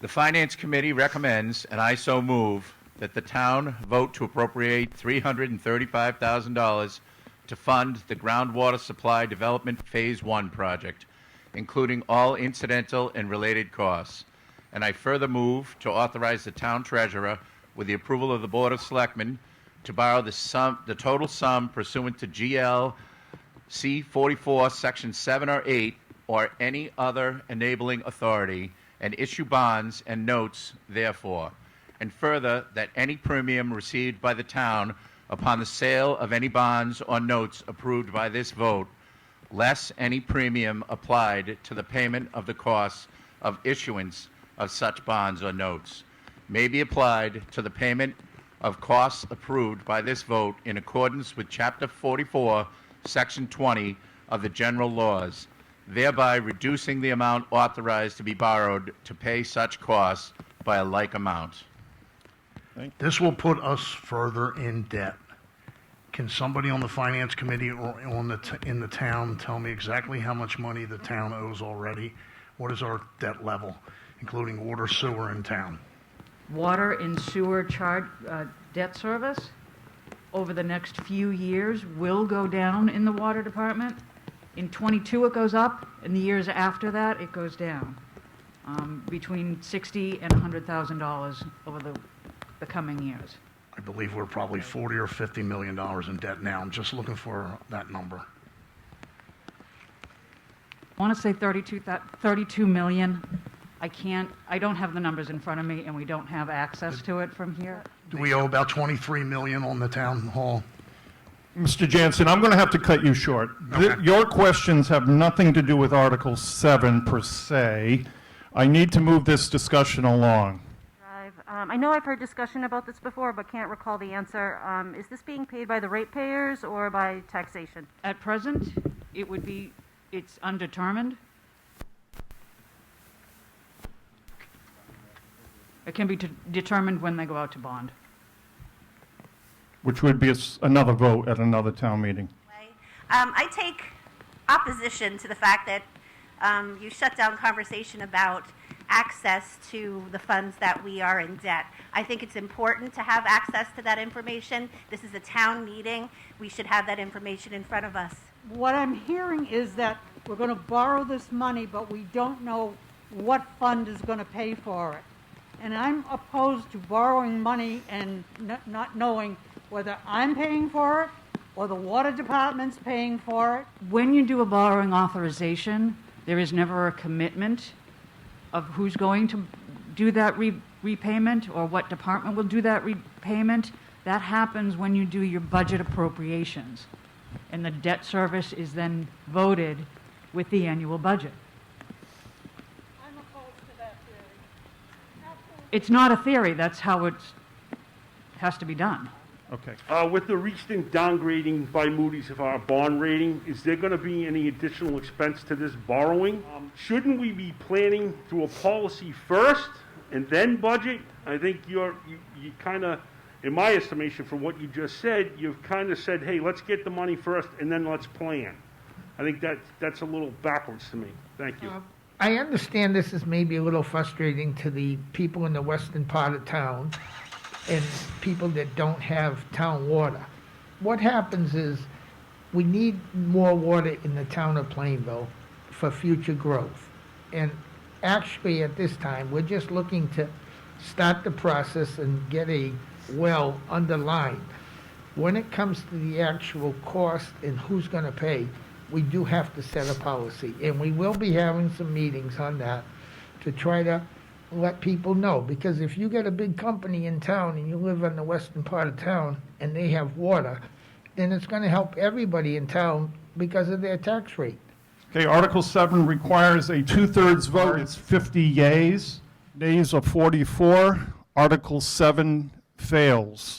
The Finance Committee recommends, and I so move, that the town vote to appropriate $335,000 to fund the groundwater supply development Phase 1 project, including all incidental and related costs. And I further move to authorize the town treasurer, with the approval of the Board of Selectmen, to borrow the total sum pursuant to GL C-44, Section 7 or 8, or any other enabling authority, and issue bonds and notes therefore. And further, that any premium received by the town upon the sale of any bonds or notes approved by this vote, less any premium applied to the payment of the costs of issuance of such bonds or notes, may be applied to the payment of costs approved by this vote in accordance with Chapter 44, Section 20 of the general laws, thereby reducing the amount authorized to be borrowed to pay such costs by a like amount. This will put us further in debt. Can somebody on the Finance Committee or in the town tell me exactly how much money the town owes already? What is our debt level, including water, sewer in town? Water and sewer debt service over the next few years will go down in the water department. In '22 it goes up, and the years after that it goes down, between $60,000 and $100,000 over the coming years. I believe we're probably $40 or $50 million in debt now. I'm just looking for that number. I want to say 32 million. I don't have the numbers in front of me, and we don't have access to it from here. Do we owe about $23 million on the town hall? Mr. Jansen, I'm going to have to cut you short. Okay. Your questions have nothing to do with Article 7 per se. I need to move this discussion along. I know I've heard discussion about this before, but can't recall the answer. Is this being paid by the ratepayers or by taxation? At present, it's undetermined. It can be determined when they go out to bond. Which would be another vote at another town meeting. I take opposition to the fact that you shut down conversation about access to the funds that we are in debt. I think it's important to have access to that information. This is a town meeting. We should have that information in front of us. What I'm hearing is that we're going to borrow this money, but we don't know what fund is going to pay for it. And I'm opposed to borrowing money and not knowing whether I'm paying for it or the water department's paying for it. When you do a borrowing authorization, there is never a commitment of who's going to do that repayment or what department will do that repayment. That happens when you do your budget appropriations, and the debt service is then voted with the annual budget. I'm opposed to that theory. It's not a theory. That's how it has to be done. Okay. With the recent downgrading by Moody's of our bond rating, is there going to be any additional expense to this borrowing? Shouldn't we be planning through a policy first and then budget? I think you kind of, in my estimation, from what you just said, you've kind of said, hey, let's get the money first and then let's plan. I think that's a little backwards to me. Thank you. I understand this is maybe a little frustrating to the people in the western part of town and people that don't have town water. What happens is we need more water in the town of Plainville for future growth. And actually at this time, we're just looking to start the process and get a well underlined. When it comes to the actual cost and who's going to pay, we do have to set a policy. And we will be having some meetings on that to try to let people know, because if you get a big company in town and you live in the western part of town and they have water, then it's going to help everybody in town because of their tax rate. Okay, Article 7 requires a 2/3 vote. It's 50 yeas. Nays are 44. Article 7 fails.